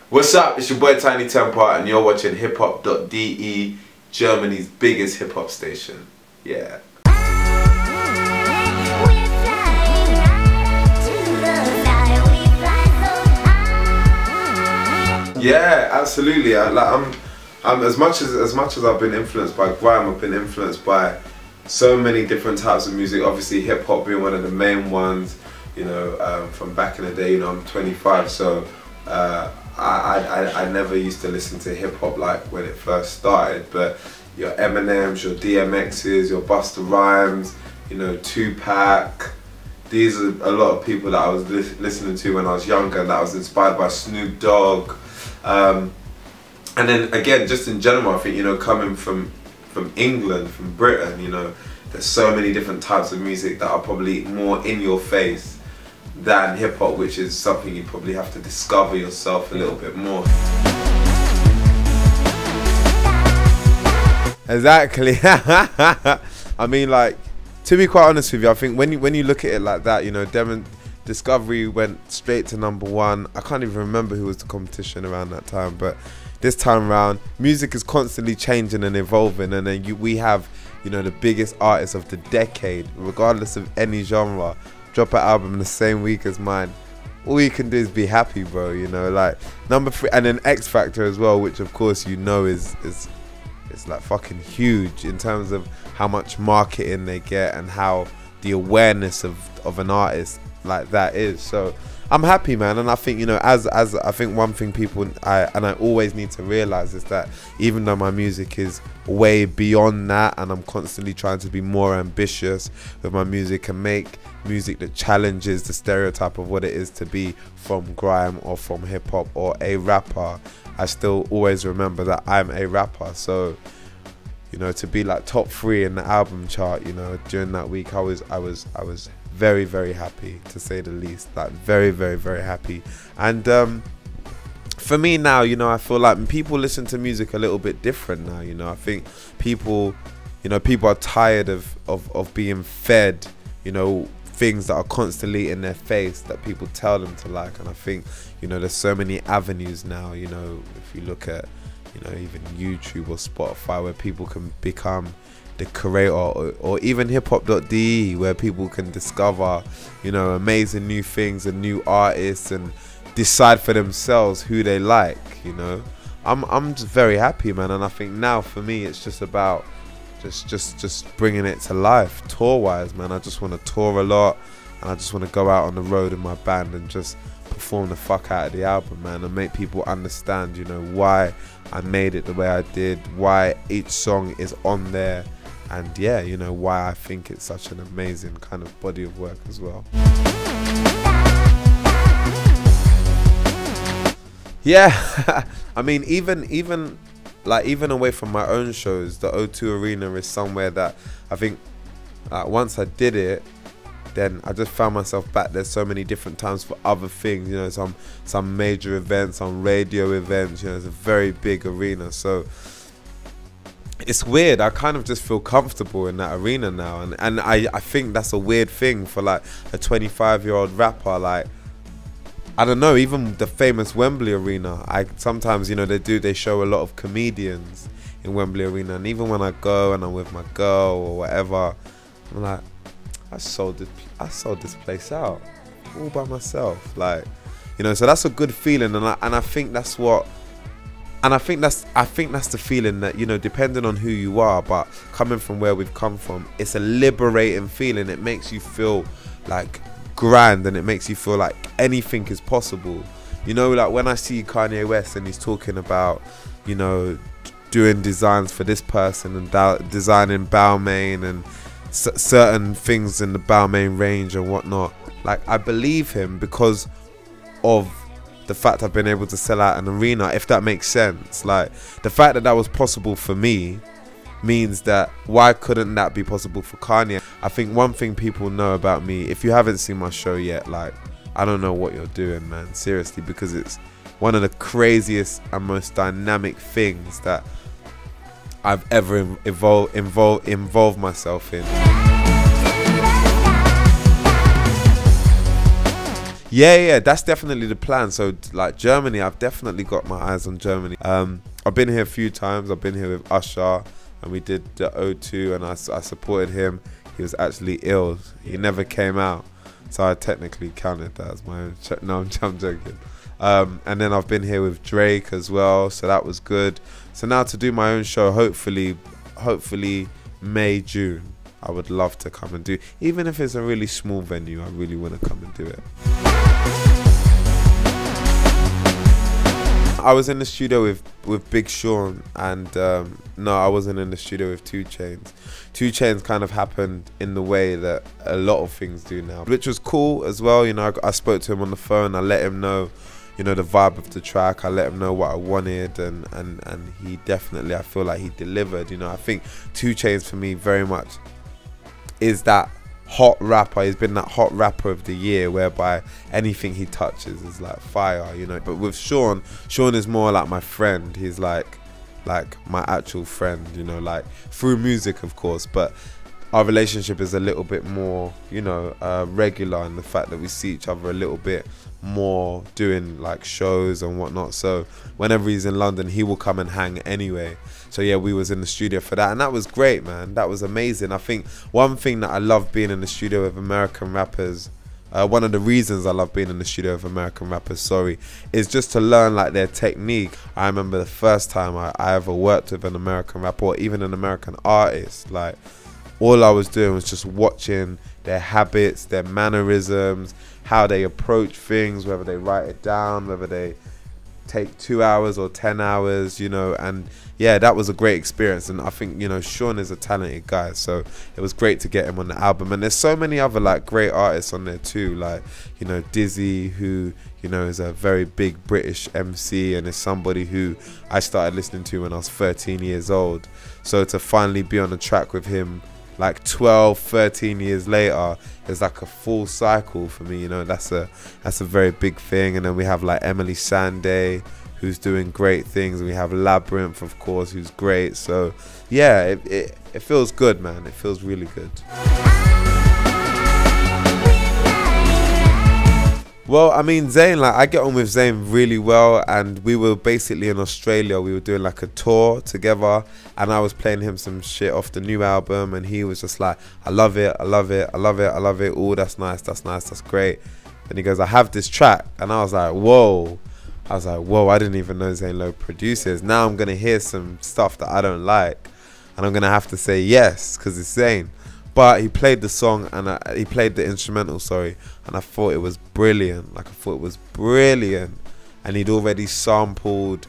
What's up? It's your boy Tinie Tempah and you're watching hiphop.de, Germany's biggest hip hop station. Yeah. Yeah, absolutely. I'm as much as I've been influenced by grime, I've been influenced by so many different types of music. Obviously, hip hop being one of the main ones. You know, from back in the day. You know, I'm 25, so I never used to listen to hip hop like when it first started. But your Eminems, your DMXs, your Busta Rhymes, you know, Tupac. These are a lot of people that I was listening to when I was younger, and that I was inspired by Snoop Dogg. And then again, just in general, I think, you know, coming from England, from Britain, you know, there's so many different types of music that are probably more in your face than hip hop, which is something you probably have to discover yourself a little bit more. Exactly. I mean, like, to be quite honest with you, I think when you look at it like that, you know, Discovery went straight to #1. I can't even remember who was the competition around that time, but this time around, music is constantly changing and evolving, and then we have, you know, the biggest artists of the decade, regardless of any genre, drop an album in the same week as mine. All you can do is be happy, bro. You know, like #3, and then X Factor as well, which of course you know is like fucking huge in terms of how much marketing they get and how the awareness of an artist like that is. So I'm happy, man, and I think, you know, as I think one thing I always need to realize is that even though my music is way beyond that, and I'm constantly trying to be more ambitious with my music and make music that challenges the stereotype of what it is to be from grime or from hip hop or a rapper, I still always remember that I'm a rapper. So, you know, to be like top 3 in the album chart, you know, during that week, I was very, very happy, to say the least. Like very, very, very happy. And for me now, you know, I feel like people listen to music a little bit different now. You know, I think people are tired of being fed, you know, things that are constantly in their face that people tell them to like. And I think, you know, there's so many avenues now, you know, if you look at, you know, even YouTube or Spotify, where people can become the creator, or even hiphop.de, where people can discover, you know, amazing new things and new artists and decide for themselves who they like. You know, I'm just very happy, man. And I think now for me it's just about just bringing it to life tour wise, man. I just want to tour a lot, and I just want to go out on the road in my band and just perform the fuck out of the album, man, and make people understand, you know, why I made it the way I did, why each song is on there, and yeah, you know, why I think it's such an amazing kind of body of work as well. Yeah. I mean, even away from my own shows, the O2 Arena is somewhere that I think once I did it, then I just found myself back there so many different times for other things, you know, some major events, some radio events. You know, it's a very big arena, so it's weird. I kind of just feel comfortable in that arena now, and I think that's a weird thing for like a 25-year-old rapper. Like, I don't know, even the famous Wembley Arena, sometimes, you know, they show a lot of comedians in Wembley Arena, and even when I go and I'm with my girl or whatever, I'm like, I sold this place out all by myself, like, you know. So that's a good feeling, and I think that's what, and I think that's the feeling that, you know, depending on who you are, but coming from where we've come from, it's a liberating feeling. It makes you feel like grand, and it makes you feel like anything is possible. You know, like when I see Kanye West and he's talking about, you know, doing designs for this person and designing Balmain and certain things in the Balmain range and whatnot, like, I believe him because of the fact I've been able to sell out an arena, if that makes sense. Like, the fact that was possible for me means that why couldn't that be possible for Kanye? I think one thing people know about me, if you haven't seen my show yet, like, I don't know what you're doing, man, seriously, because it's one of the craziest and most dynamic things that I've ever involved myself in. Yeah, that's definitely the plan. So like Germany, I've definitely got my eyes on Germany. I've been here a few times. I've been here with Usher, and we did the O2, and I supported him. He was actually ill. He never came out, so I technically counted that as my own. No, I'm joking. And then I've been here with Drake as well, so that was good. So now to do my own show, hopefully May, June, I would love to come and do, even if it's a really small venue, I really want to come and do it. I was in the studio with Big Sean, and no, I wasn't in the studio with 2 Chainz. 2 Chainz kind of happened in the way that a lot of things do now, which was cool as well. You know, I spoke to him on the phone. I let him know, you know, the vibe of the track. I let him know what I wanted, and he definitely, I feel like he delivered. You know, I think 2 Chainz for me very much is that hot rapper. He's been that hot rapper of the year, whereby anything he touches is like fire, you know. But with Sean is more like my friend. He's like my actual friend, you know, like through music, of course, but our relationship is a little bit more, you know, regular in the fact that we see each other a little bit more doing like shows and whatnot. So whenever he's in London, he will come and hang anyway. So yeah, we was in the studio for that, and that was great, man. That was amazing. I think one thing that I love being in the studio with American rappers, one of the reasons I love being in the studio with American rappers, is just to learn like their technique. I remember the first time I ever worked with an American rapper, or even an American artist, like all I was doing was just watching their habits, their mannerisms, how they approach things, whether they write it down, whether they take 2 hours or 10 hours, you know. And yeah, that was a great experience. And I think, you know, Sean is a talented guy, so it was great to get him on the album. And there's so many other like great artists on there too, like, you know, Dizzy, who, you know, is a very big British MC and is somebody who I started listening to when I was 13 years old. So to finally be on the track with him like 12, 13 years later is like a full cycle for me, you know. That's a very big thing. And then we have like Emily Sandé, who's doing great things, and we have Labyrinth, of course, who's great. So yeah, it feels good, man. It feels really good. Well, I mean, Zayn, like I get on with Zayn really well, and we were basically in Australia. We were doing like a tour together, and I was playing him some shit off the new album, and he was just like, I love it, I love it, I love it, I love it. Oh, that's nice, that's nice, that's great. And he goes, I have this track, and I was like, whoa. I didn't even know Zayn Lowe produces. Now I'm gonna hear some stuff that I don't like, and I'm gonna have to say yes because it's Zayn. But he played the song, and he played the instrumental, and I thought it was brilliant. Like, I thought it was brilliant. And he'd already sampled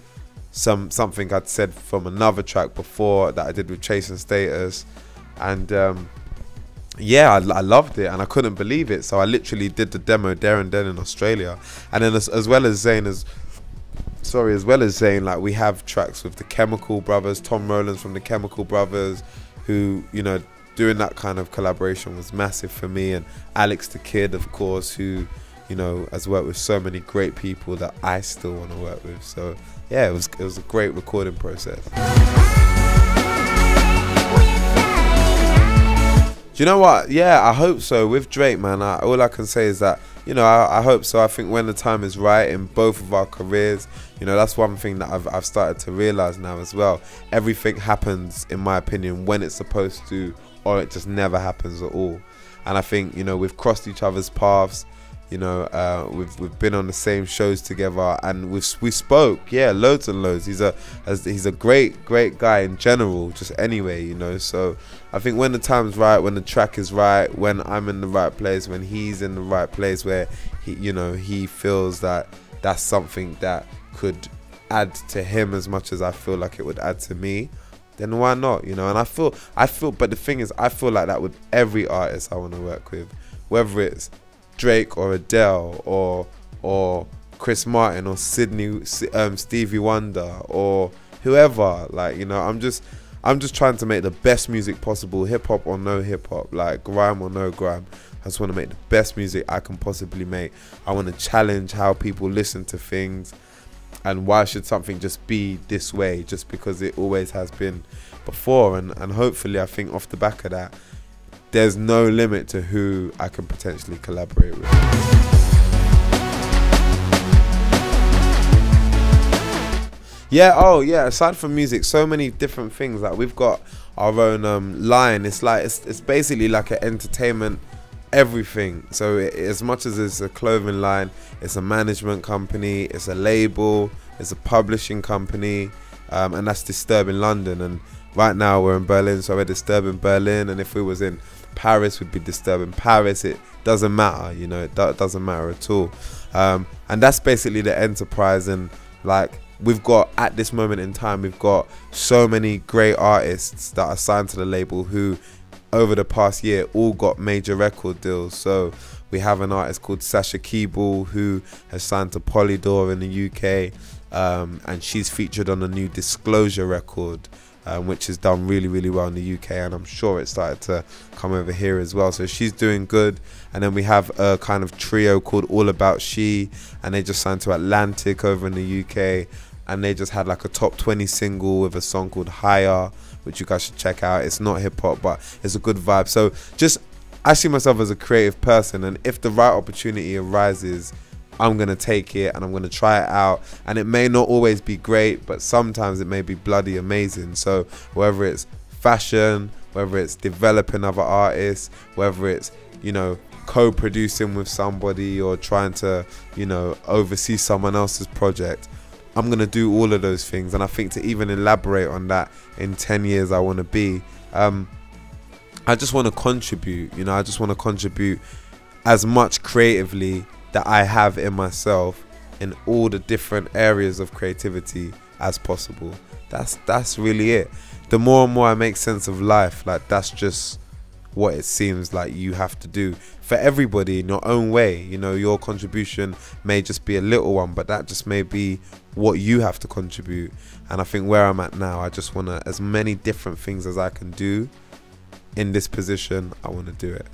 something I'd said from another track before that I did with Chasing Status. And yeah, I loved it, and I couldn't believe it. So I literally did the demo there and then in Australia. And then as well as Zayn, like we have tracks with the Chemical Brothers, Tom Rowlands from the Chemical Brothers, who, you know, doing that kind of collaboration was massive for me. And Alex the Kid, of course, who, you know, has worked with so many great people that I still want to work with. So yeah, it was a great recording process. Do you know what? Yeah, I hope so. With Drake, man, all I can say is that, you know, I hope so. I think when the time is right in both of our careers, you know, that's one thing that I've started to realize now as well. Everything happens, in my opinion, when it's supposed to, or it just never happens at all. And I think, you know, we've crossed each other's paths. You know, we've been on the same shows together, and we spoke, yeah, loads and loads. He's a great guy in general, just anyway, you know. So I think when the time's right, when the track is right, when I'm in the right place, when he's in the right place, where he, you know, he feels that that's something that could add to him as much as I feel like it would add to me, then why not, you know? And I feel, but the thing is, I feel like that with every artist I want to work with, whether it's Drake or Adele or Chris Martin or Stevie Wonder or whoever. Like, you know, I'm just trying to make the best music possible, hip hop or no hip hop, like grime or no grime. I just want to make the best music I can possibly make. I want to challenge how people listen to things, and why should something just be this way just because it always has been before. And hopefully, I think off the back of that, there's no limit to who I can potentially collaborate with. Yeah, oh yeah, aside from music, so many different things. Like we've got our own line. It's like it's basically like an entertainment everything. So as much as it's a clothing line, it's a management company, it's a label, it's a publishing company, and that's Disturbing London. And right now we're in Berlin, so we're Disturbing Berlin, and if we was in Paris, we'd be Disturbing Paris. It doesn't matter, you know, it doesn't matter at all. And that's basically the enterprise. And like we've got, at this moment in time, we've got so many great artists that are signed to the label who over the past year all got major record deals. So we have an artist called Sasha Keeble who has signed to Polydor in the UK, and she's featured on a new Disclosure record, which has done really well in the UK, and I'm sure it started to come over here as well. So she's doing good. And then we have a kind of trio called All About She, and they just signed to Atlantic over in the UK, and they just had like a top 20 single with a song called Higher, which you guys should check out. It's not hip hop, but it's a good vibe. So just, I see myself as a creative person, and if the right opportunity arises, I'm gonna take it and I'm gonna try it out. And it may not always be great, but sometimes it may be bloody amazing. So whether it's fashion, whether it's developing other artists, whether it's, you know, co-producing with somebody or trying to, you know, oversee someone else's project, I'm gonna do all of those things. And I think to even elaborate on that, in 10 years I want to be, I just want to contribute, you know, I just want to contribute as much creatively that I have in myself in all the different areas of creativity as possible. That's really it. The more and more I make sense of life, like that's just what it seems like you have to do for everybody in your own way. You know, your contribution may just be a little one, but that just may be what you have to contribute. And I think where I'm at now, I just want to, as many different things as I can do in this position, I want to do it.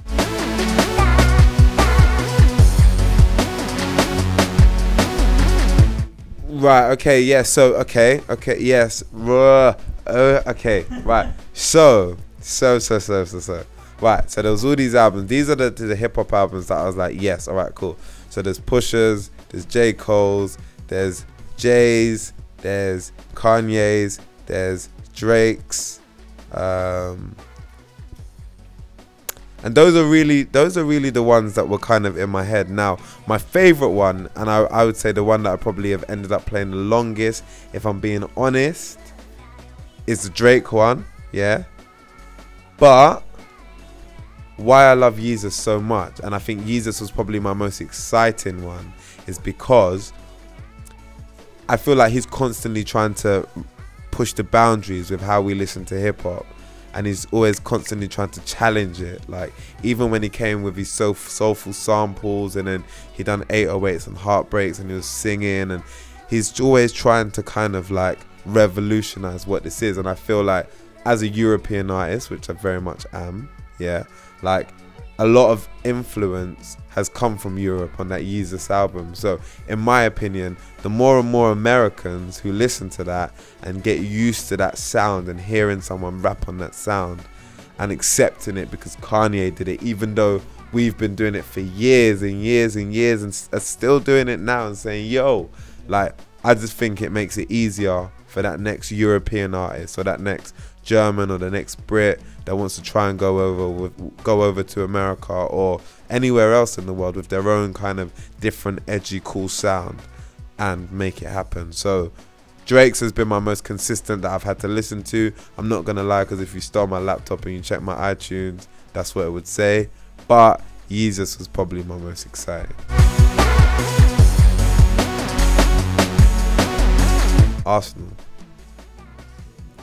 Right, okay, yeah, so, okay, yes, okay, right, so, right, so there was all these albums. These are the hip-hop albums that I was like, yes, all right, cool. So there's Pushers, there's J. Cole's, there's Jay's, there's Kanye's, there's Drake's, and those are really the ones that were kind of in my head. Now, my favorite one, and I would say the one that I probably have ended up playing the longest, if I'm being honest, is the Drake one, yeah. But why I love Yeezus so much, and I think Yeezus was probably my most exciting one, is because I feel like he's constantly trying to push the boundaries with how we listen to hip hop. And he's always constantly trying to challenge it. Like, even when he came with his soulful samples, and then he done 808s and heartbreaks, and he was singing, and he's always trying to kind of like revolutionize what this is. And I feel like as a European artist, which I very much am, yeah, like a lot of influence has come from Europe on that Yeezus album. So in my opinion, the more and more Americans who listen to that and get used to that sound and hearing someone rap on that sound and accepting it because Kanye did it, even though we've been doing it for years and years and years and are still doing it now, and saying, yo, like, I just think it makes it easier for that next European artist or that next German or the next Brit that wants to try and go over to America or anywhere else in the world with their own kind of different edgy cool sound and make it happen. So Drake's has been my most consistent that I've had to listen to. I'm not gonna lie, because if you stole my laptop and you check my iTunes, that's what it would say. But Yeezus was probably my most exciting. Arsenal.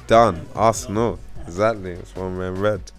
Done. Arsenal. Exactly. It's one man red.